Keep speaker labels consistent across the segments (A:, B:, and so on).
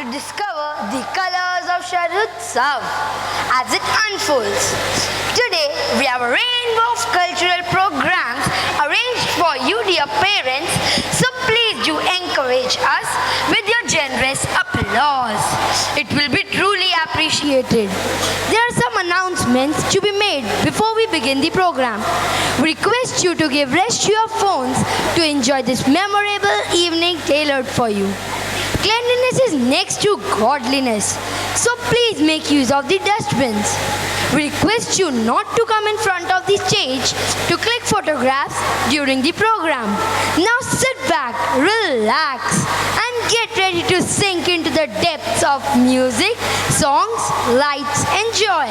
A: to discover the colors of Sharutsav as it unfolds. Today, we have a rainbow of cultural programs arranged for you, dear parents, so please do encourage us with your generous applause. It will be truly appreciated. There are some announcements to be made before we begin the program. We request you to give rest to your phones to enjoy this memorable evening tailored for you. Cleanliness is next to godliness, so please make use of the dustbins. We request you not to come in front of the stage to click photographs during the program. Now sit back, relax, and get ready to sink into the depths of music, songs, lights, and joy.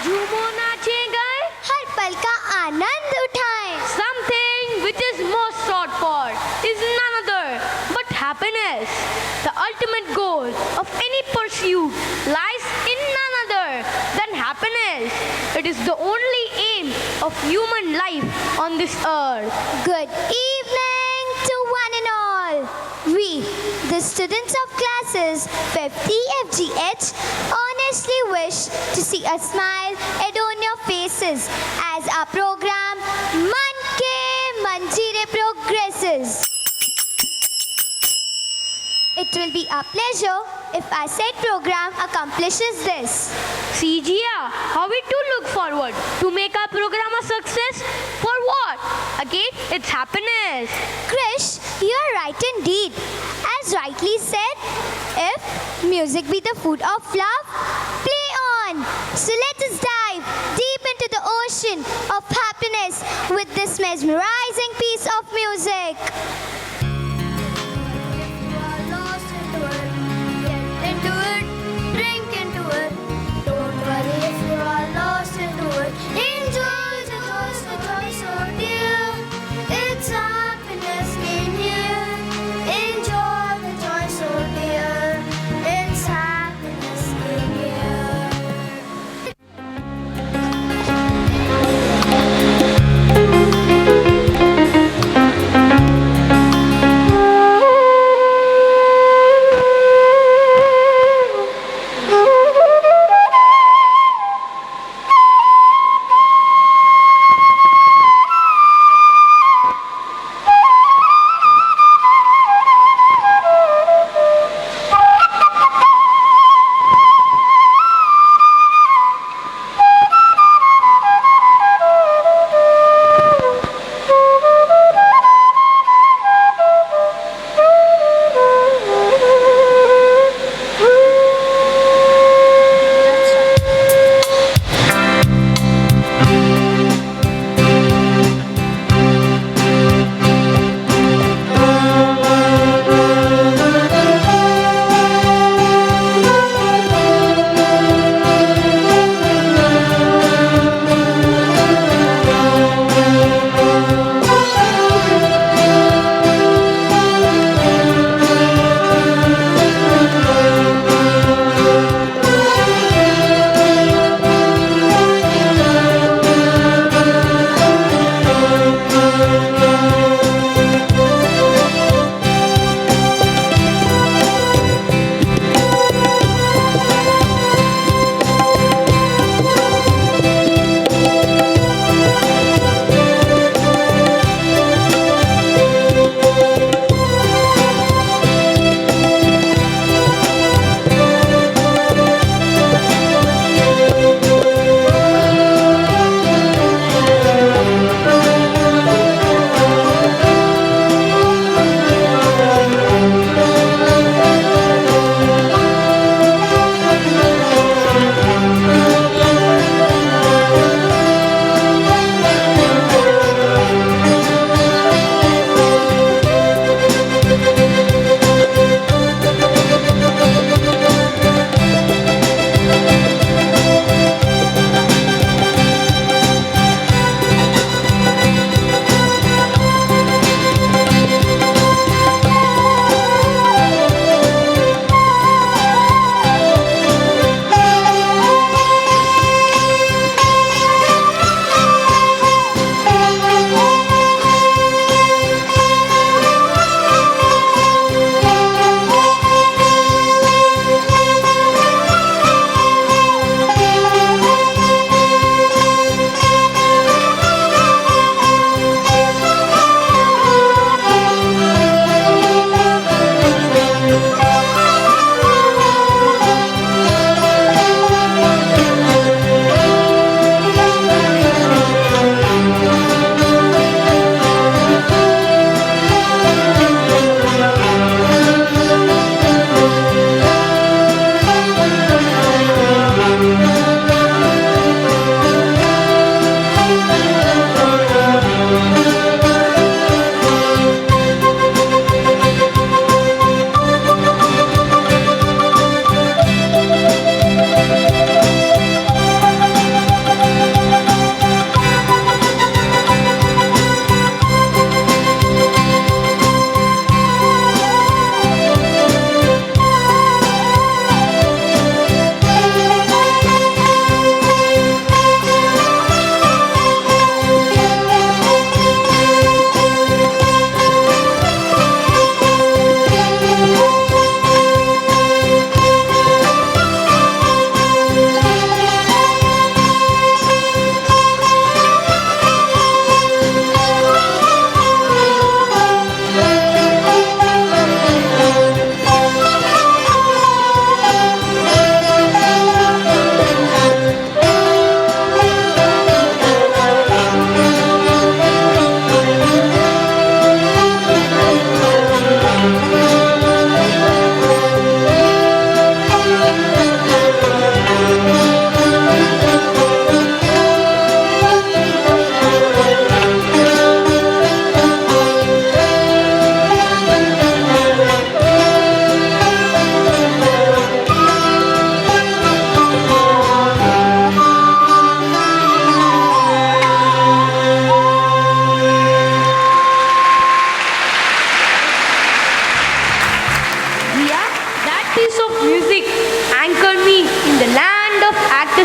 B: झूमो नाचे गए,
C: हर पल का आनंद उठाएं।
B: something which is most sought for is none other but happiness. The ultimate goal of any pursuit lies in none other than happiness. It is the only aim of human life on this earth.
C: Good evening to one and all. We, the students of classes 50 FGH, honestly wish to see a smile adorn your faces as our program Man Ke Manjeere progresses. It will be a pleasure if our said program accomplishes this.
B: See, Jia, how we too look forward to make our program a success. For what? Again, it's happiness.
C: Krish, you are right indeed. As rightly said, if music be the food of love, play on. So let us dive deep into the ocean of happiness with this mesmerizing piece of music.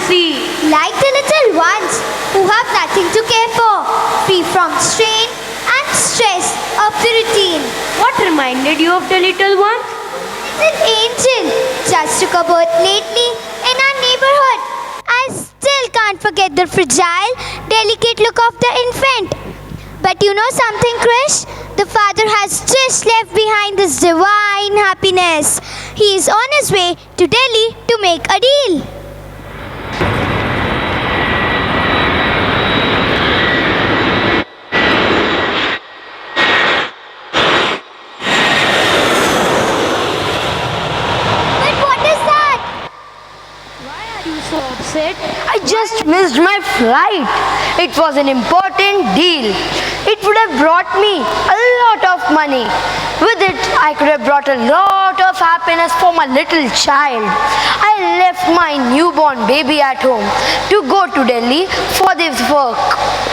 B: fantasy.
C: Like the little ones who have nothing to care for, free from strain and stress of the routine.
B: What reminded you of the little one?
C: Little angel just took a birth lately in our neighborhood. I still can't forget the fragile, delicate look of the infant. But you know something, Krish? The father has just left behind this divine happiness. He is on his way to Delhi to make a deal. But what is that?
B: Why are you so upset?
A: I just missed my flight. It was an important deal. It would have brought me a lot of money. With it, I could have brought a lot of happiness for my little child. I left my newborn baby at home to go to Delhi for this work.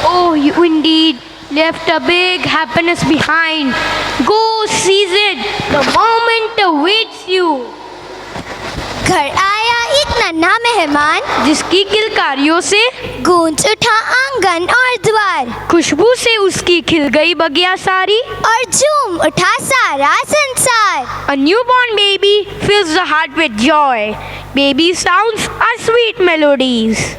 B: Oh, you indeed left a big happiness behind. Go seize it. The moment awaits you.
C: घर आया एक नन्हा मेहमान,
B: जिसकी किलकारियों से
C: गूंज उठा आंगन और द्वार,
B: खुशबू से उसकी खिल गई बगिया सारी.
C: और झूम उठा सारा संसार.
B: A newborn baby fills the heart with joy. Baby sounds are sweet melodies.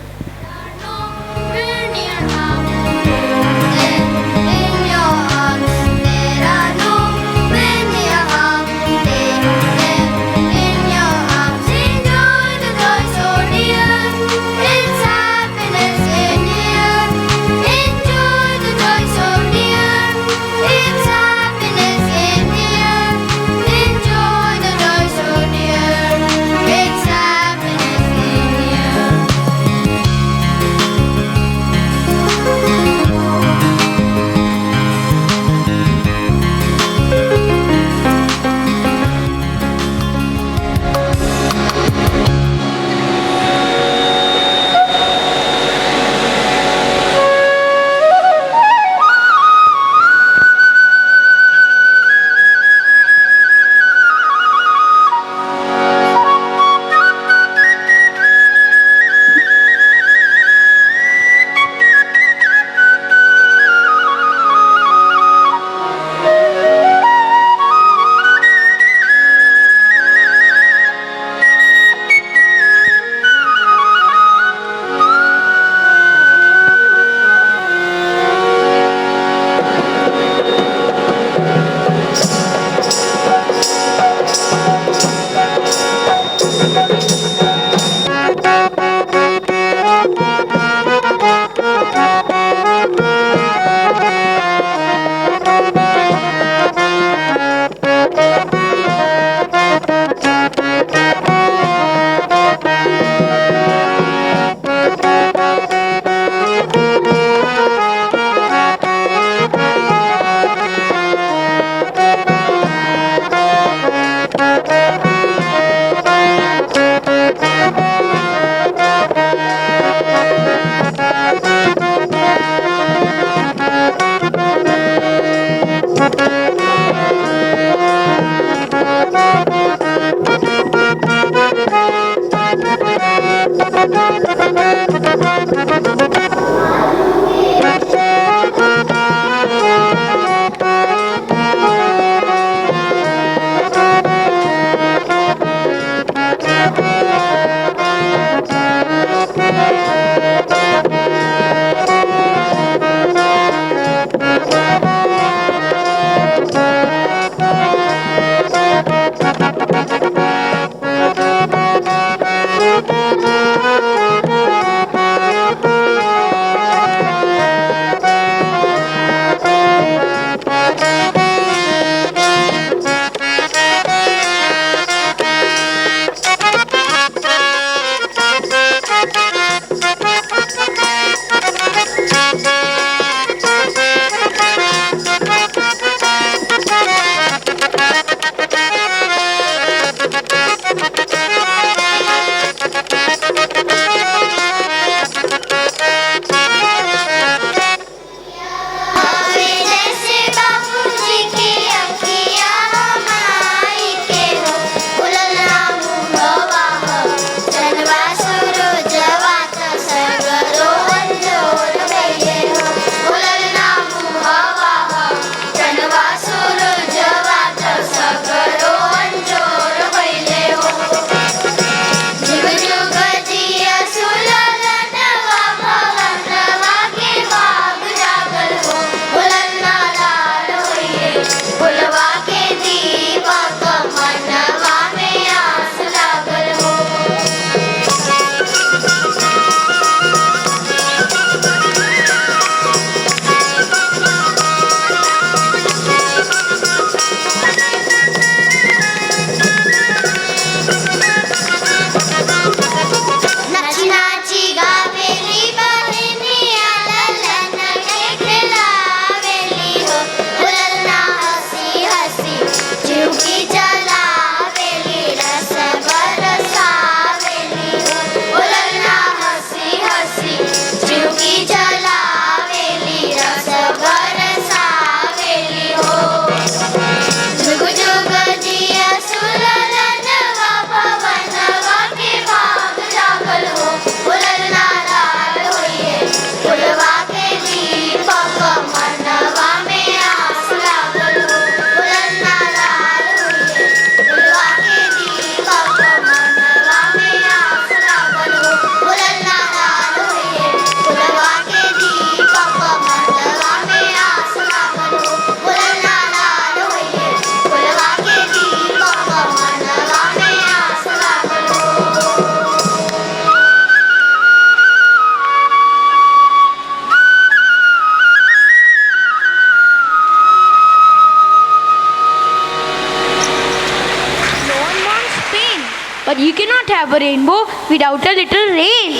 B: can't have a rainbow without a little rain.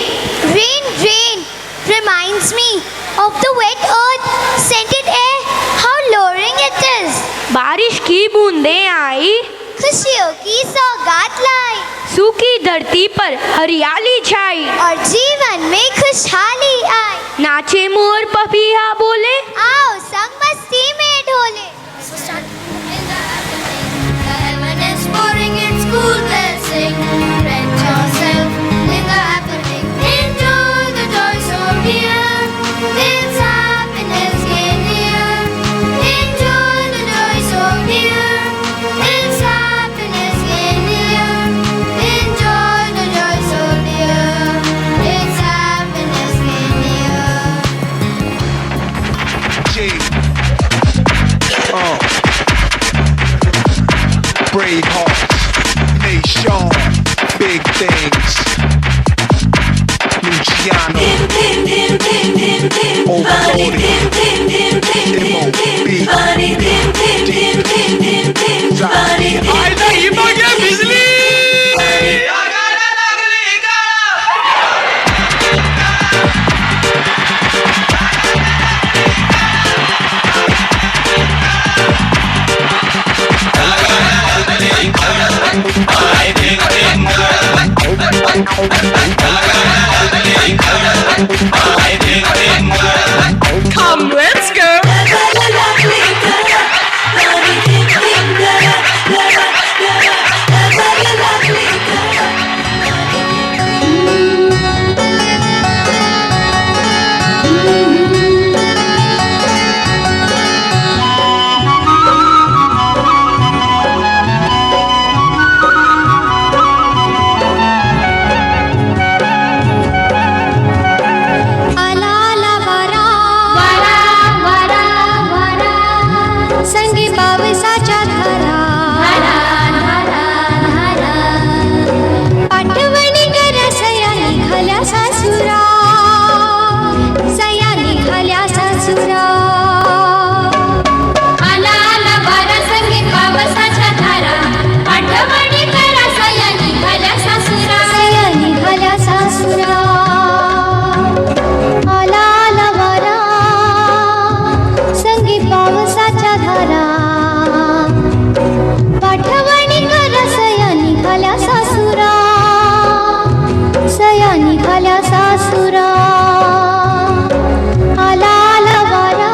C: Rain, rain reminds me of the wet earth, scented air, how lowering it is.
B: बारिश की बूंदें आई,
C: खुशियों की सौगात लाई
B: सूखी धरती पर हरियाली छाई,
C: और जीवन में खुशहाली आई।
B: नाचे मोर पपीहा बोले,
C: आओ संग मस्ती में Dhole.
D: Brave hearts, nation, big things. Luciano, overloaded, M.O.B. I नहीं मगे बिजली Come, let's go.
C: संगी पावसाच्या धारा पाठवणी करा सया निघाल्या सासुरा सया निघाल्या सासुरा आला आला बारा संगी पावसाच्या धारा पाठवणी करा सया निघाल्या सासुरा सया निघाल्या सासुरा आला आला बारा संगी पावसाच्या धारा पाठवणी कर सया निघाल्या सासुरा सया निघाल्या सासुरा आला आला वारा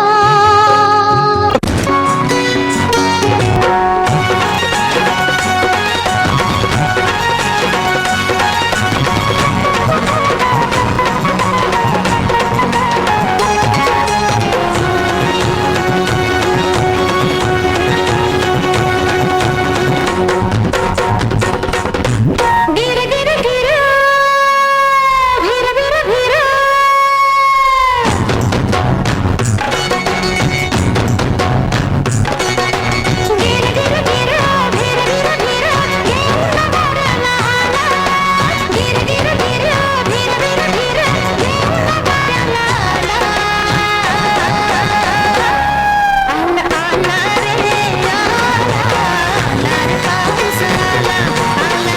C: गिर गिर गिर भिर भिर भिर गिर गिर गिर भिर भिर भिर घेऊन भरला आला गिर गिर गिर भिर भिर भिर घेऊन भरला आला आला रे आला पाऊस आला आला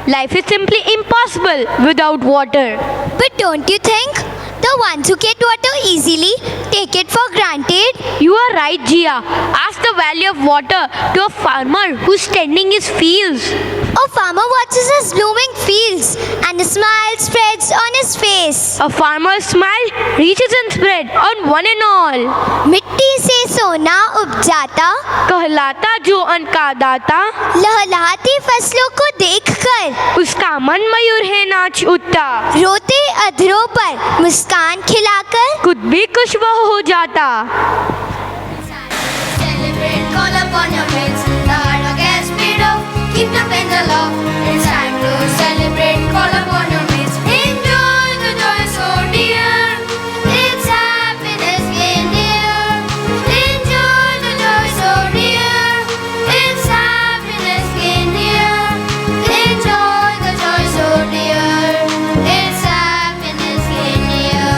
B: Life is simply impossible without water.
C: But don't you think The ones who get water easily take it for granted.
B: You are right, Jia. Ask the value of water to a farmer who's tending his fields.
C: A farmer watches his blooming fields and a smile spreads on his face.
B: A farmer's smile reaches and spread on one and all.
C: मिट्टी से सोना उपजाता,
B: कहलाता जो अन्न का दाता,
C: लहलहाती फसलों को देखकर
B: उसका मन मयूर है नाच उठता,
C: रोते अधरों पर मुस्कान खिलाकर
B: खुद भी खुश वह हो जाता.
A: Celebrate, call upon your mates. The hard work has paid off. Keep the pen aloft. It's time to celebrate, call upon your mates. Enjoy the joy so dear. It's happiness in here. Enjoy the joy so dear. It's happiness in here. Enjoy the joy so dear. It's happiness in here.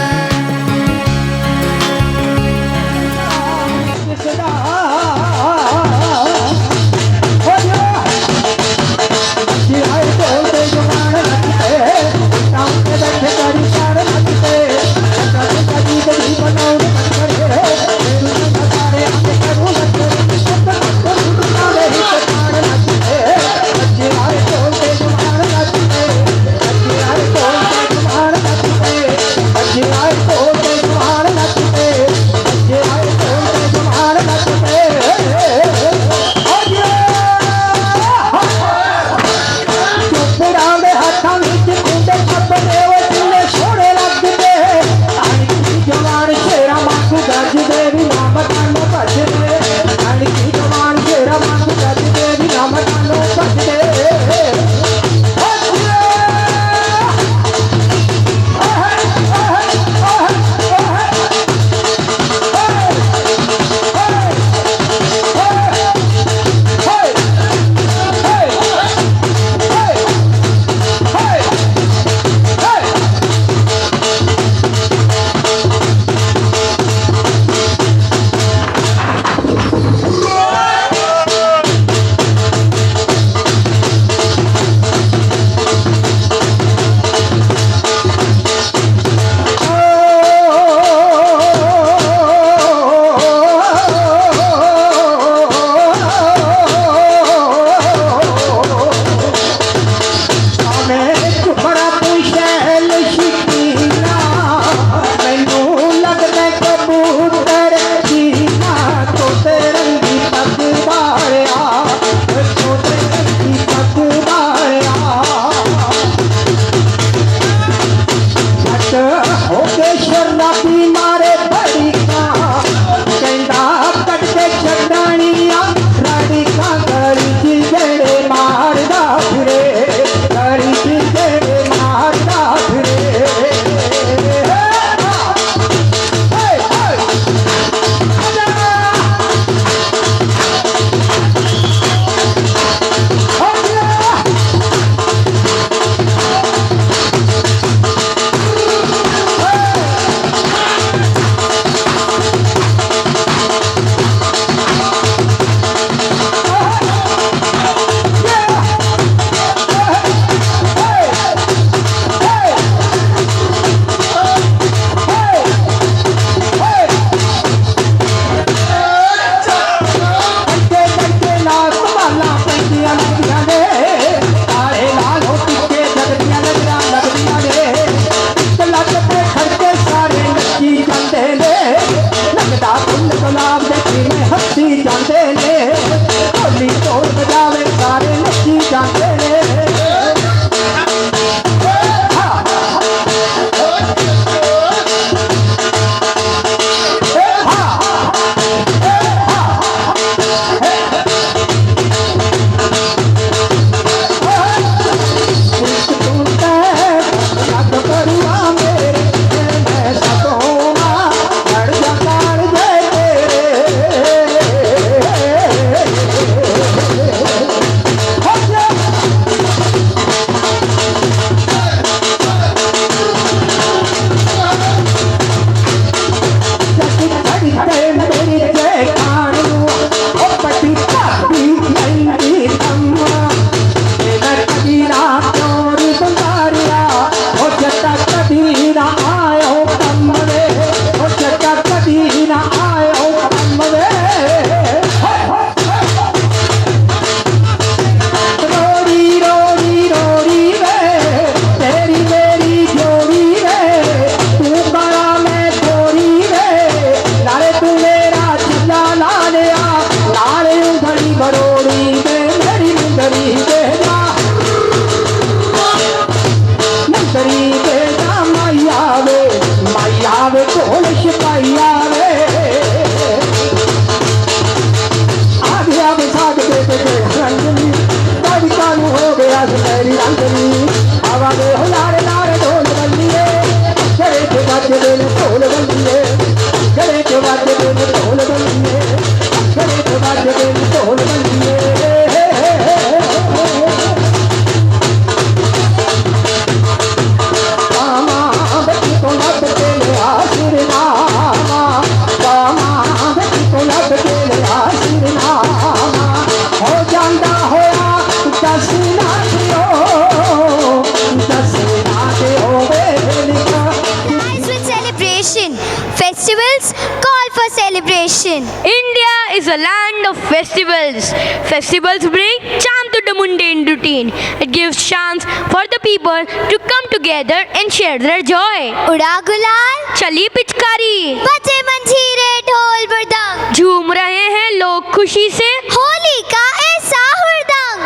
C: festivals call for celebration.
B: India is a land of festivals. Festivals bring charm to the mundane routine. It gives chance for the people to come together and share their joy.
C: उड़ा गुलाल,
B: चली पिचकारी,
C: बजे मंजीरे ढोल मृदंग,
B: झूम रहे हैं लोग खुशी से.
C: होली का ऐसा हुड़दंग.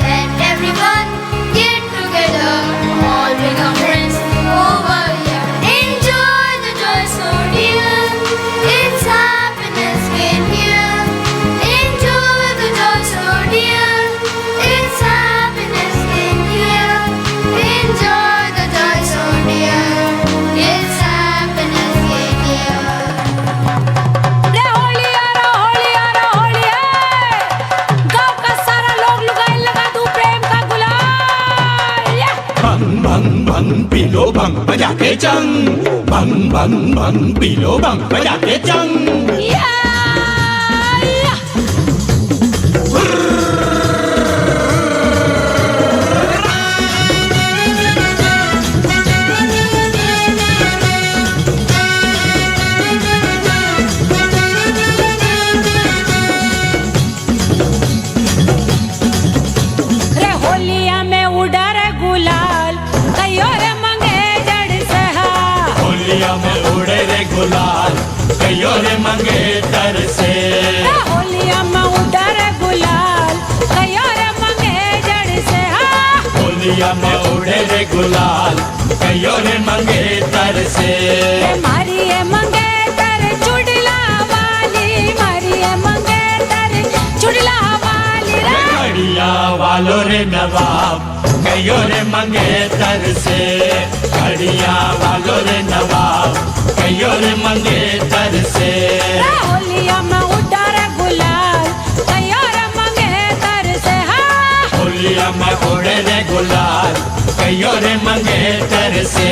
E: Let everyone get together, all bring our friends over here. Enjoy the joy so dear, it's happiness in here. Enjoy the joy so dear, it's happiness in here. Enjoy the joy so dear, it's happiness in here.
B: रे होली आ रहा, होली आ रहा, होली है. गाँव का सारा लोग लुगाई लगा दूं प्रेम का गुलाल.
F: भंग भंग भंग पी लो भंग बजा के चंग भंग भंग भंग पी लो भंग बजा के चंग
B: या, या. रे होलिया में उड़ा रे गुलाल, कहियो रे मंगे जड़ से हा.
F: होलिया में उड़े रे गुलाल कयो रे मंगे तर से
B: रे होलिया में उड़ा रे गुलाल, कहियो रे मंगे जड़ से हा.
F: होलिया में उड़े रे गुलाल कयो रे मंगे तर से
B: रे मारिये मंगे तर चुड़ला वाली, मारिये मंगे तर चुड़ला वाली रे.
F: घड़िया वालो रे नवाब कयो रे मंगे तर से घड़िया वालो रे नवाब कयो रे मंगे तर से
B: रे होलिया में उड़ा रे गुलाल, कहियो रे मंगे तर से हा.
F: होलिया में उड़े रे गुलाल कयो रे मंगे तर से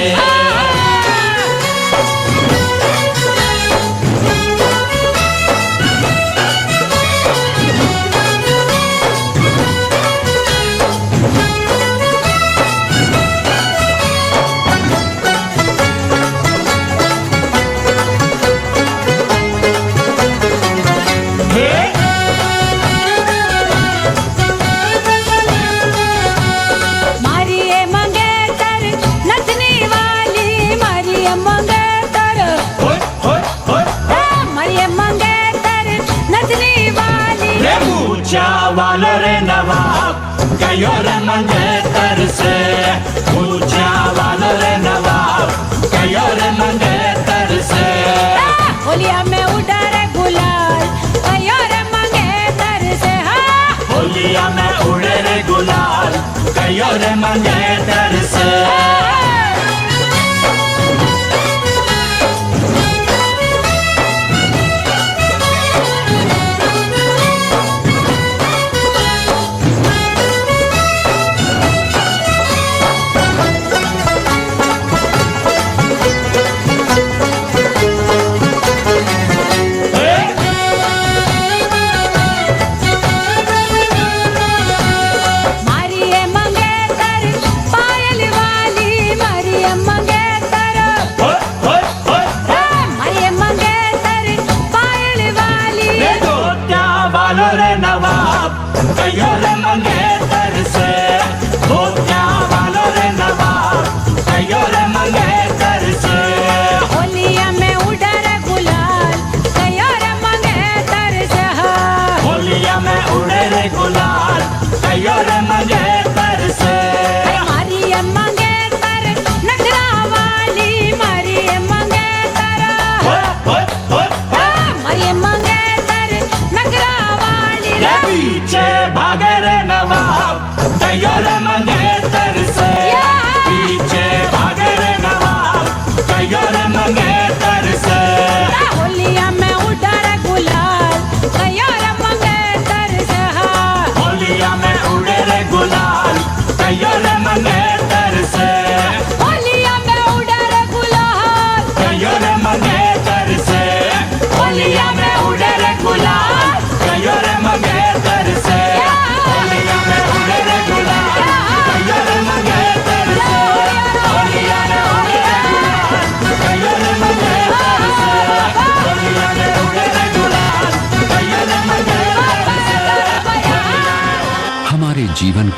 B: मारिये मंगे तर नचनी वाली, मारिये मंगे तर,
F: होय होय होय
B: मारिये मंगे तर नचनी वाली.
F: रे ऊंचा वालो रे नवाब कयो रे मंगे तर से ऊंचा वालो रे नवाब कयो रे मंगे तर से
B: होलिया में उड़ा रे गुलाल, कहियो रे मंगे तर से हा.
F: होलिया में उड़े रे गुलाल कयो रे मंगे तर से
B: मारिये मंगे तर पायल वाली,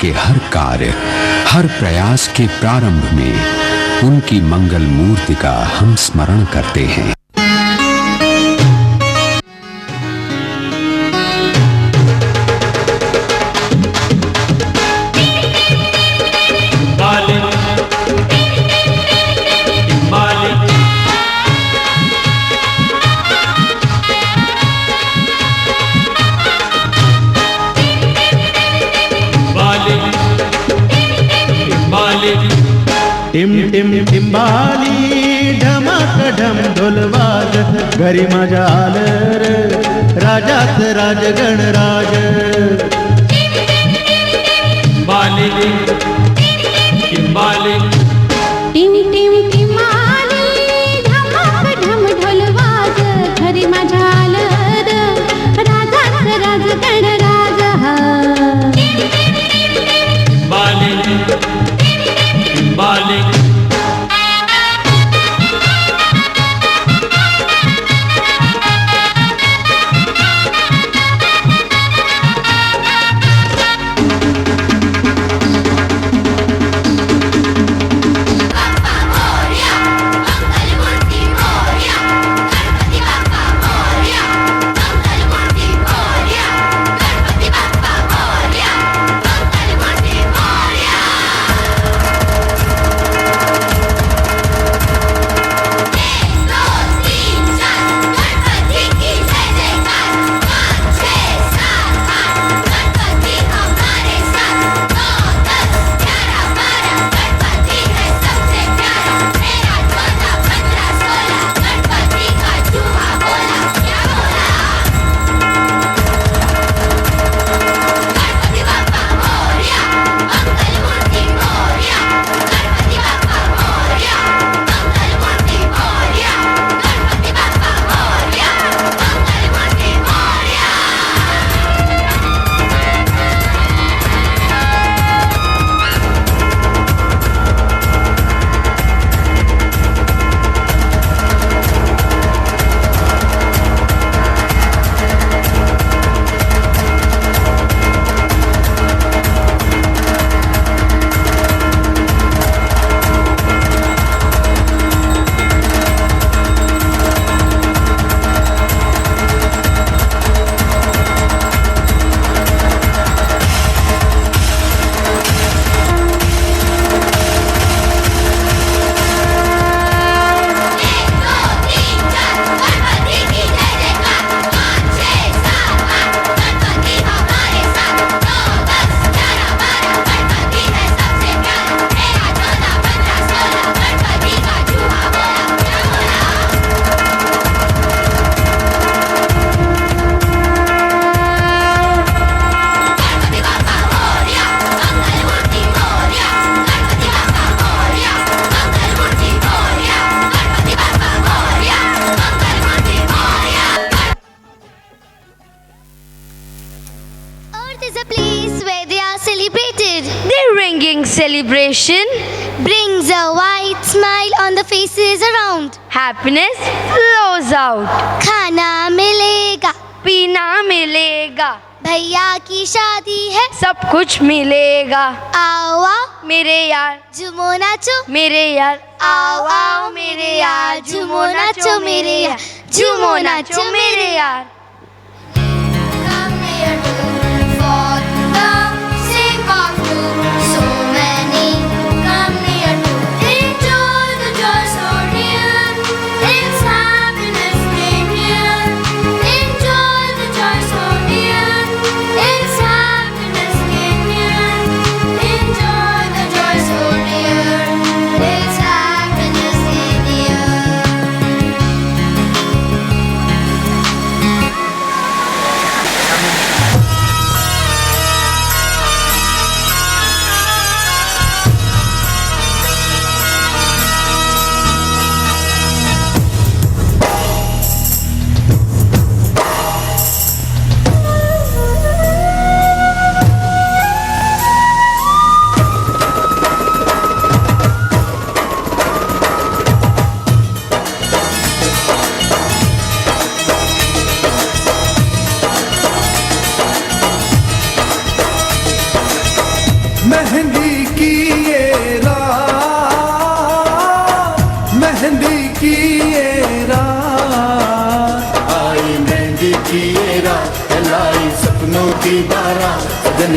G: के हर कार्य, हर प्रयास के प्रारंभ में उनकी मंगल मूर्ति का हम स्मरण करते हैं।
H: टिम टिम टिंबाली ढमाक ढम ढोलवाज घरी माझ्या आलं र राजात राज गणराज
F: बाली टिंबाली
E: टिम टिम टिमाली धमाक ढम ढोलवाज घरी माझ्या आलं राजात राज गणराज
F: बाली टिंबाली
C: Is a place where they are celebrated.
B: Their ringing celebration,
C: Brings a white smile on the faces around.
B: happiness flows out.
C: खाना मिलेगा,
B: पीना मिलेगा,
C: भैया की शादी है,
B: सब कुछ मिलेगा।
C: आओ आओ
B: मेरे यार,
C: झूमो नाचो,
B: मेरे यार,
C: आओ आओ मेरे यार, झूमो नाचो मेरे यार, झूमो नाचो मेरे यार।
E: Come here for the sake of you, so many. Come near to enjoy the joy so near. It's happiness came here. Enjoy the joy so near. It's happiness came here. Enjoy the joy so near. It's happiness came here.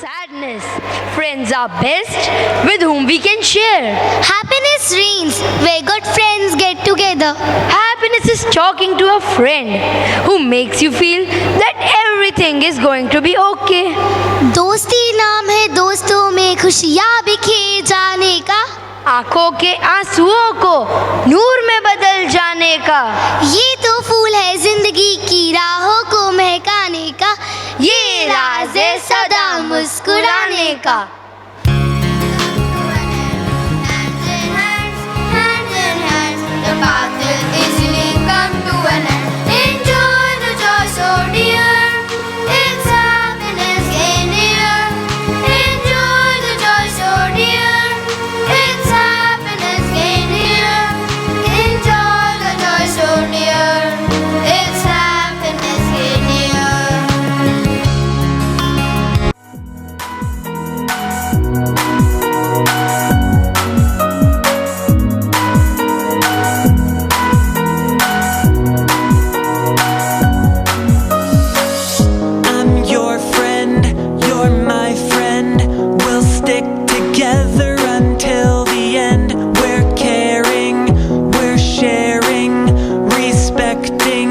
A: Sadness. Friends are best with whom we can share.
C: Happiness reigns where good friends get together.
A: Happiness is talking to a friend who makes you feel that everything is going to be okay.
C: दोस्ती नाम है दोस्तों में खुशियाँ बिखेर जाने का,
A: आंखों के आंसुओं को नूर में बदल जाने का।
C: ये तो फूल है जिंदगी की राहों को महकाने का,
A: ये राज है सदा मुस्कुराने का।
E: Hands in hands, the path will easily come to an end. Enjoy the joy so dear, it's happiness in here. Enjoy the joy so dear, it's happiness in here. Enjoy the joy so dear, it's happiness in here.
I: I'm your friend, you're my friend. We'll stick together until the end. We're caring, we're sharing, respecting,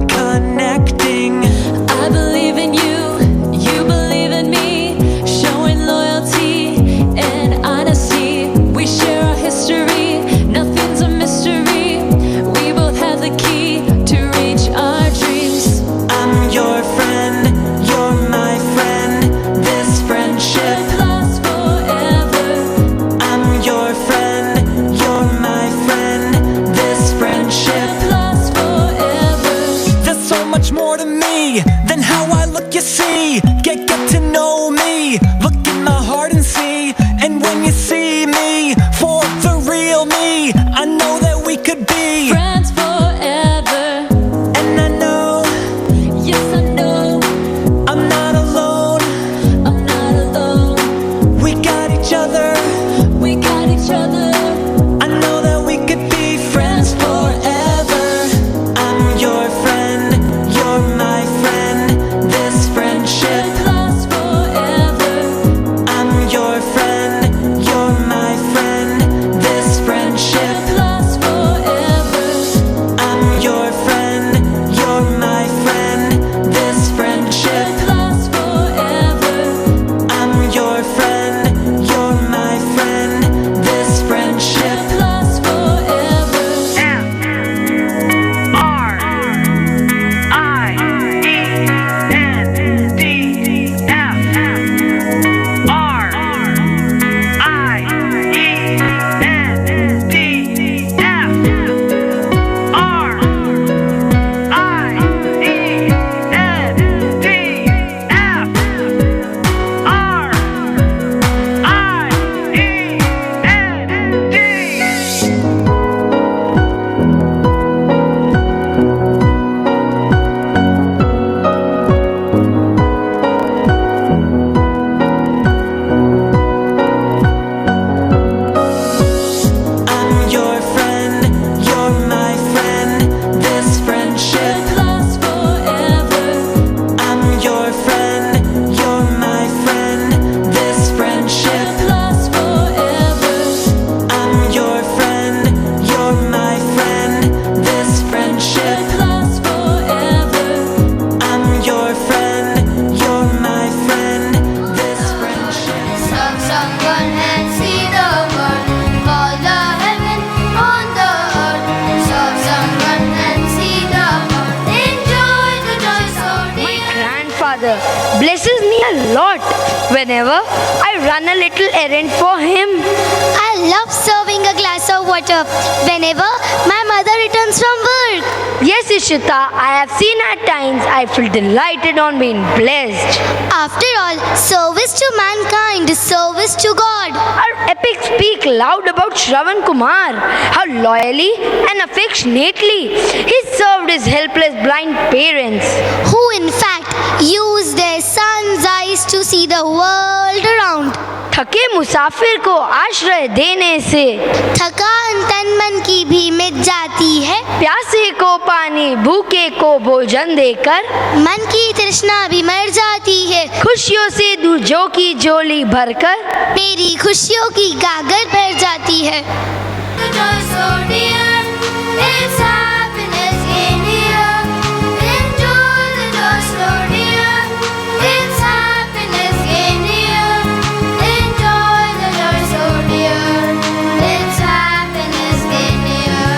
I: connecting.
J: I believe in you, you believe in me, showing loyalty and honesty. We share our history, nothing's a mystery. We both have the key to reach our dreams.
I: I'm your friend, you're my friend. This friendship
J: Lasts forever.
I: I'm your friend, you're my friend. This friendship
J: Lasts forever.
I: There's so much more to me than how I look, you see. Get to know me, look in my heart and see. And when you see me, for the real me, I know that we could be
J: Friends forever.
I: And I know,
J: Yes, I know,
I: I'm not alone.
J: I'm not alone.
I: We got each other,
J: We got each other.
I: I know that we could be friends forever. I'm your friend, you're my friend. This friendship
J: Lasts forever.
I: I'm your friend, you're my friend. This friendship
J: Lasts forever.
I: I'm your friend, you're my friend. This friendship
J: Lasts forever.
I: I'm your friend, you're my friend. This friendship
A: father blesses me a lot whenever I run a little errand for him.
C: I love serving a glass of water whenever my mother returns from work.
A: Yes, Ishita, I have seen at times I feel delighted on being blessed.
C: After all, service to mankind is service to God.
A: Our epics speak loud about Shravan Kumar, how loyally and affectionately he served his helpless blind parents.
C: Who in fact use their son's eyes to see the world around.
A: थके मुसाफिर को आश्रय देने से
C: थकान तन मन की भी मिट जाती है।
A: प्यासे को पानी, भूखे को भोजन देकर
C: मन की तृष्णा भी मर जाती है।
A: खुशियों से दूजों की झोली भरकर
C: मेरी खुशियों की गागर भर जाती है।
E: The joy so dear, it's happiness in here. Enjoy the joy so dear, it's happiness in here. Enjoy the joy so dear, it's happiness in here.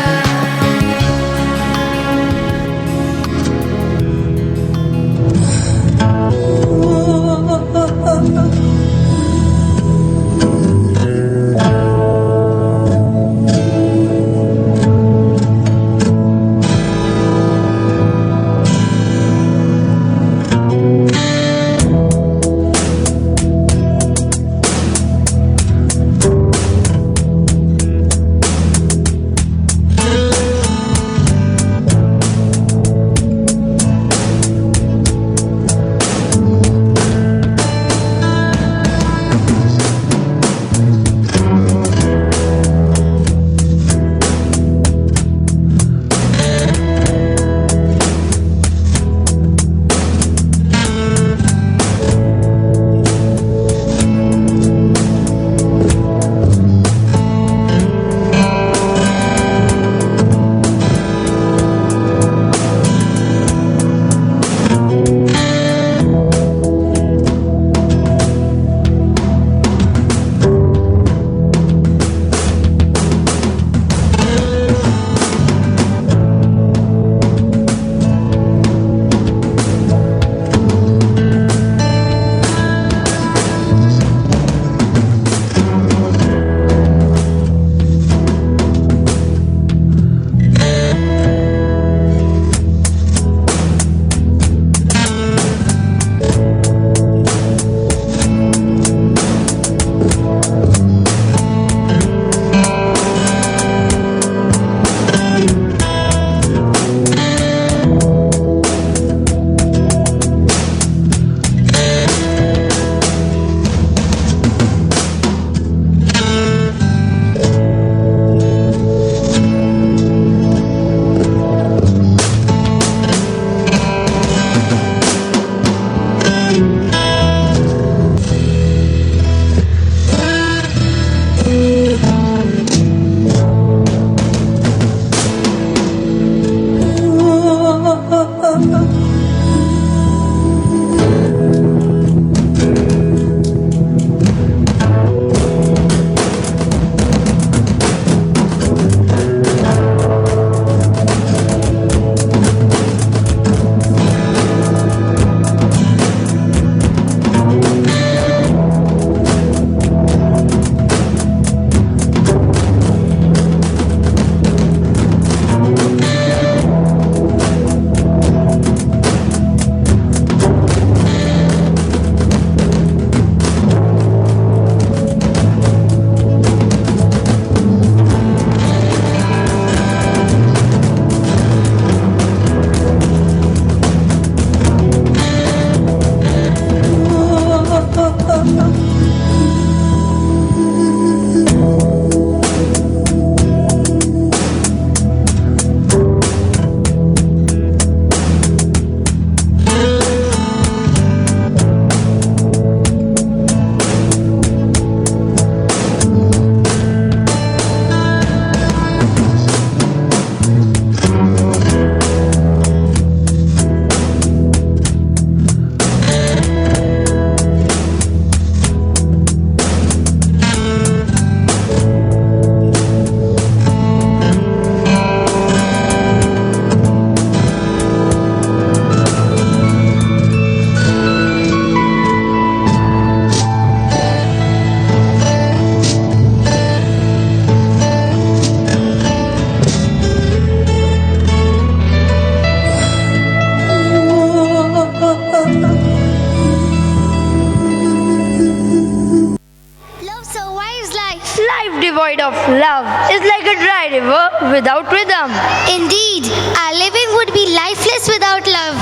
A: life devoid of love is like a dry river without rhythm.
C: Indeed, our living would be lifeless without love.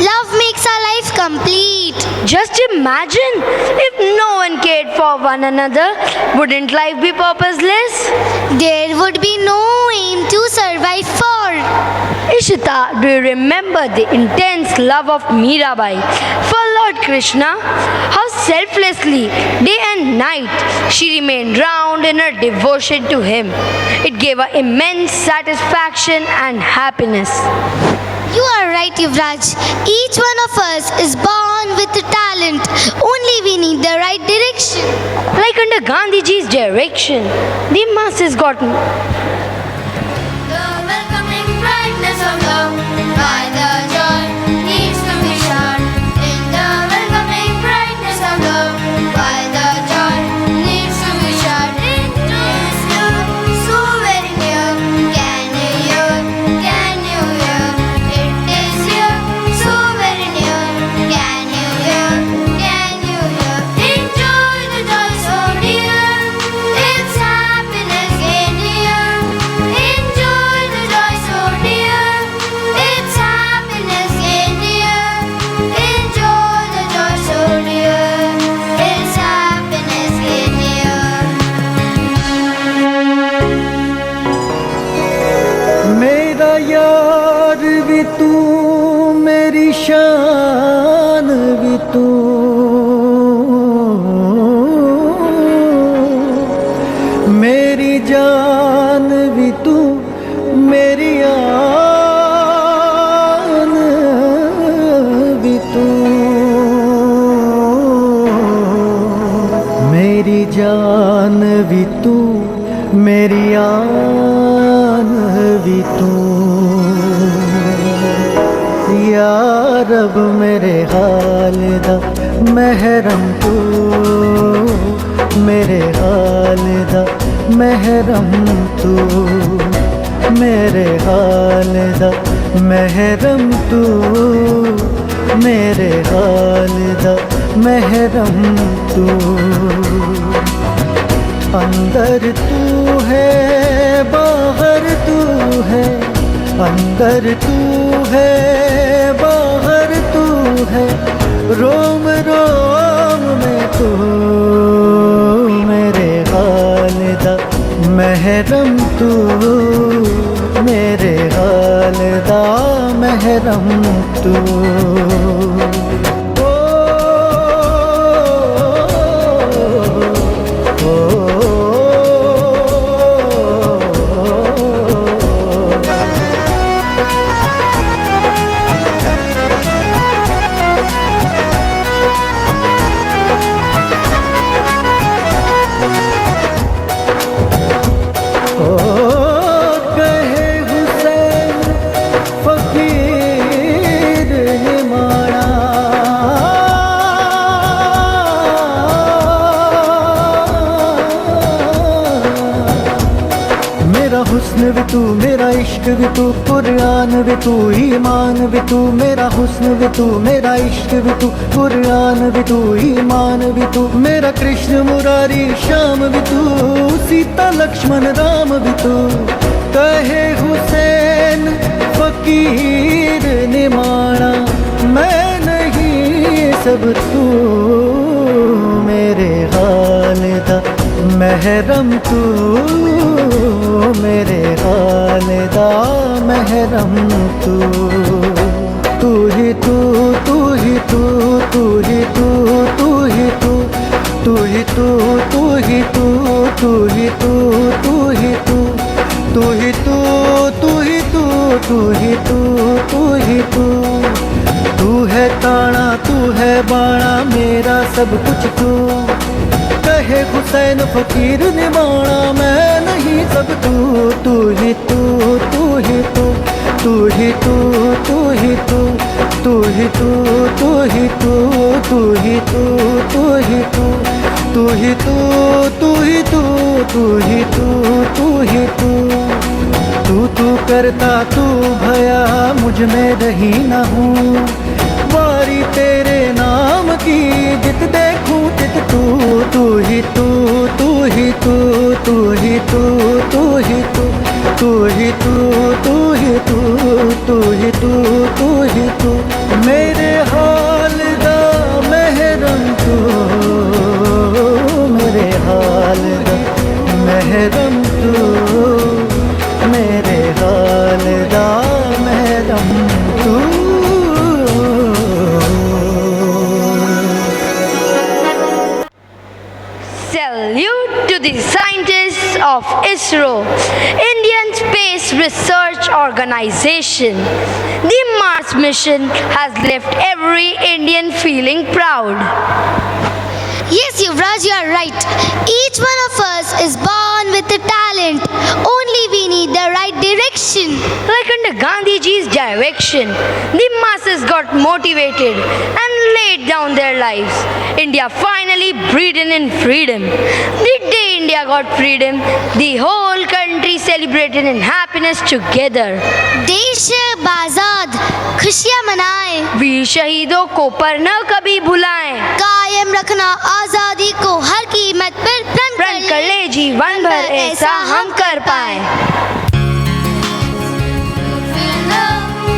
C: Love makes our life complete.
A: Just imagine if no one cared for one another, wouldn't life be purposeless?
C: There would be no aim to survive for.
A: Ishita, do you remember the intense love of Mirabai for Lord Krishna? How selflessly, day and night, she remained drowned in her devotion to him. It gave her immense satisfaction and happiness.
C: You are right, Yuvraj. Each one of us is born with a talent. Only we need the right direction.
A: Like under Gandhiji's direction, the masses got
E: The welcoming brightness of love by the joy needs to be shared. In the welcoming brightness of love by the joy needs to be shared. It is here, so very near. Can you hear? Can you hear? It is here, so very near. Can you hear? Can you hear? Enjoy the joy so dear. It's happiness in here. Enjoy the joy so dear. It's happiness in here. Enjoy the joy so dear. It's happiness in here.
F: मेरा यार भी तू, मेरी शान भी तू, मेरी जान भी तू, मेरी आन भी तू, मेरी जान भी तू, मेरी आन भी तू। या रब मेरे हाल दा महरम तू, मेरे हाल दा महरम तू, मेरे हाल दा महरम तू, मेरे हाल दा महरम तू। अंदर तू है, बाहर तू है, अंदर तू है, बाहर तू है, रोम रोम में तू, मेरे हाल दा महरम तू, मेरे हाल दा महरम तू। कहे हुसैन फकीर निमाणा, मेरा हुस्न भी तू, मेरा इश्क भी तू, कुरान भी तू, ईमान भी तू, मेरा हुस्न भी तू, मेरा इश्क भी तू, कुरान भी तू, ईमान भी तू, मेरा कृष्ण मुरारी श्याम भी तू, सीता लक्ष्मण राम भी तू। कहे हुसैन फकीर निमाणा, मैं नहीं सब तू, मेरे हाल दा महरम तू, मेरे हाल दा महरम तू। तू ही तू, तू ही तू, तू ही तू, तू ही तू, तू ही तू, तू ही तू, तू ही तू, तू ही तू, तू ही तू, तू ही तू, तू ही तू, तू ही तू। तू है ताना, तू है बाणा, मेरा सब कुछ तू। कहे हुसैन फकीर निमाणा, मैं नहीं सब तू, तू ही तू, तू ही तू, तू ही तू, तू ही तू, तू ही तू, तू ही तू, तू ही तू, तू ही तू, तू ही तू, तू ही तू, तू ही तू, तू ही तू। तू करता तू भया, मुझ में रही न हूँ, वारी तेरे नाम की जित देखूं तित तू, तू ही तू, तू ही तू, तू ही तू, तू ही तू, तू ही तू, तू ही तू, तू ही तू, तू ही तू, मेरे हाल दा महरम तू, मेरे हाल दा महरम तू, मेरे हाल दा महरम तू।
A: Salute to the scientists of ISRO, Indian Space Research Organization. The Mars mission has left every Indian feeling proud.
C: Yes, Yuvraj, you are right. Each one of us is born with a talent. Only we need the right direction.
A: Like under Gandhiji's direction, the masses got motivated and laid down their lives. India finally breathed in freedom. The day India got freedom, the whole country celebrated in happiness together.
C: देश आजाद, खुशियाँ मनाएं,
A: वीर शहीदों को पर न कभी भुलाएं,
C: कायम रखना आजादी को हर कीमत पर
A: प्रण कर ले जीवन भर ऐसा हम कर पाएं।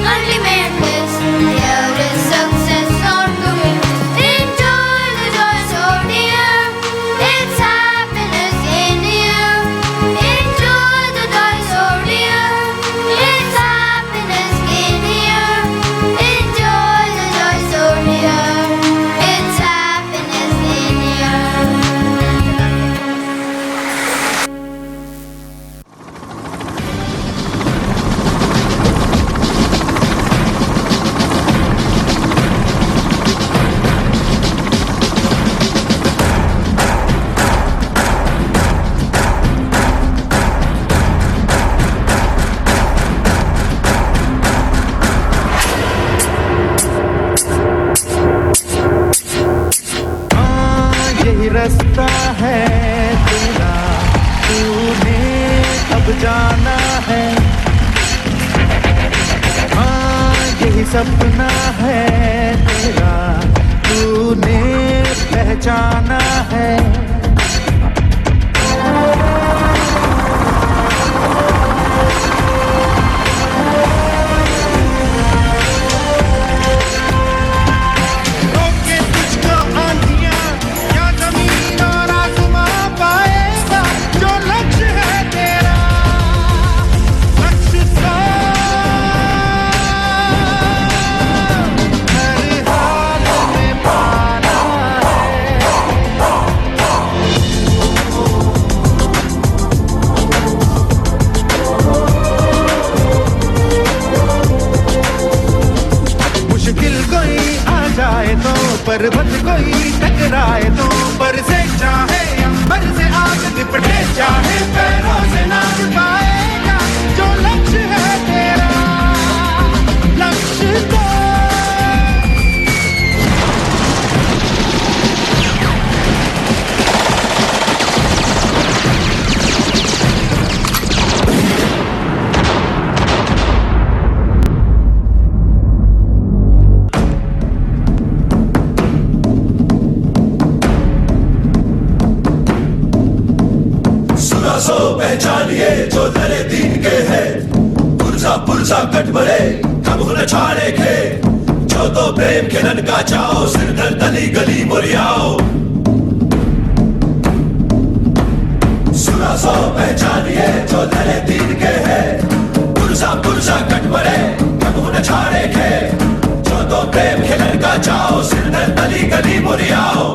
E: Ultimate bliss, there is success on the way. Enjoy the joy so dear, it's happiness in you. Enjoy the joy so dear, it's happiness in you. Enjoy the joy so dear, it's happiness in you.
F: यही रास्ता है तेरा, तूने अब जाना है। हाँ यही सपना है तेरा, तूने पहचाना है। रोके तुझको आंधियां, क्या जमीन और आसमां पाएगा, जो लक्ष्य है तेरा, लक्ष्य तो हर हाल में पाना है। मुश्किल कोई आ जाए तो, पर्वत कोई टकराए तो, पर से चाहे अंबर से आग लिपटे, चाहे पैरों से नाच पाएगा, जो लक्ष्य है तेरा, लक्ष्य तो
K: सो पहचानिए जो दरे दीन के हैं, पुरजा पुरजा कट मरे कब न छाड़े खे, जो तो प्रेम के नन का चाओ, सिर दर तली गली मोरियाओ। सुना सो पहचानिए जो दरे दीन के हैं, पुरजा पुरजा कट मरे कब न छाड़े खे, जो तो प्रेम के नन का चाओ, सिर दर तली गली मोरियाओ।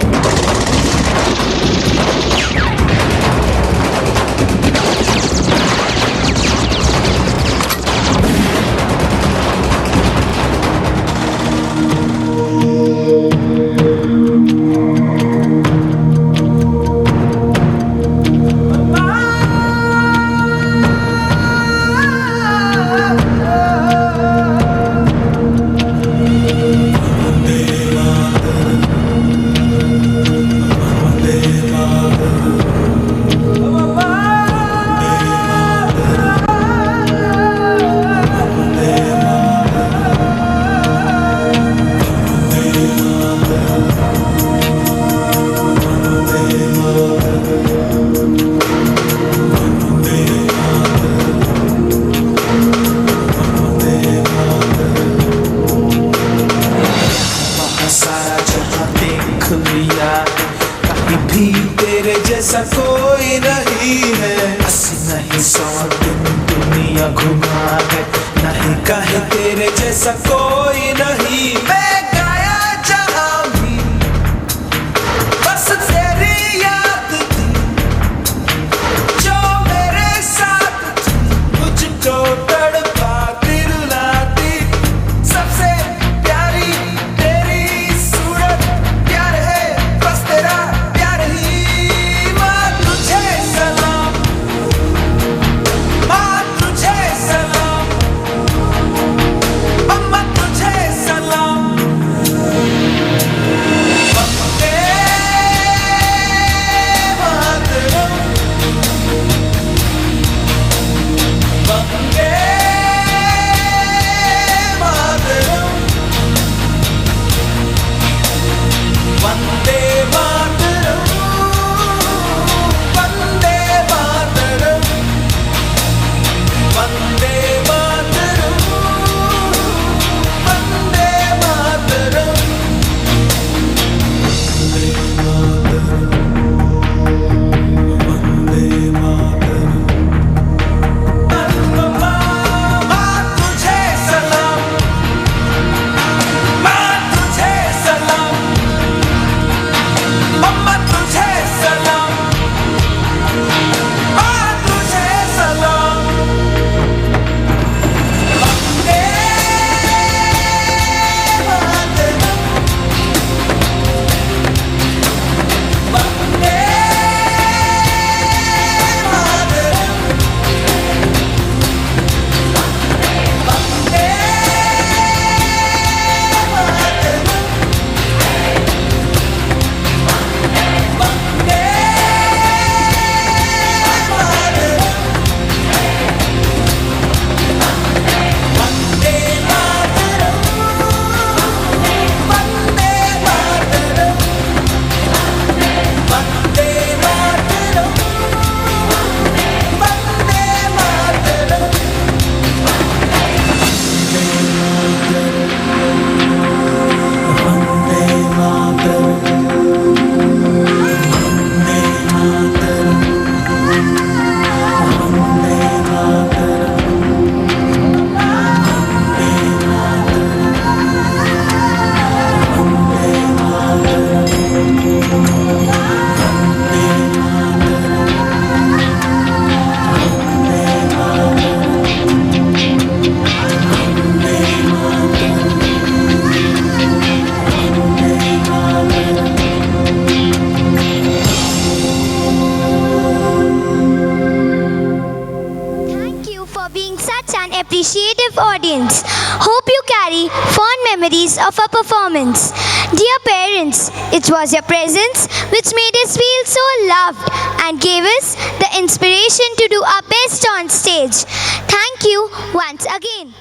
L: 100 दिन दुनिया घुमा है, नहीं कहे तेरे जैसा कोई नहीं। मैं गाया जहां भी बस तेरी याद थी, जो मेरे साथ थी, मुझको तड़पाती रुलाती। सबसे प्यारी तेरी सूरत, प्यार है बस तेरा प्यार ही। माँ तुझे सलाम, माँ तुझे सलाम, अम्मा तुझे सलाम। वंदे मातरम, वंदे मातरम, वंदे मातरम, वंदे मातरम, वंदे मातरम, वंदे मातरम। माँ तुझे सलाम, माँ तुझे सलाम, अम्मा तुझे सलाम, माँ तुझे सलाम। वंदे मातरम, वंदे
C: Thank you for being such an appreciative audience. Hope you carry fond memories of our performance. Dear parents, it was your presence which made us feel so loved and gave us the inspiration to do our best on stage. Thank you once again.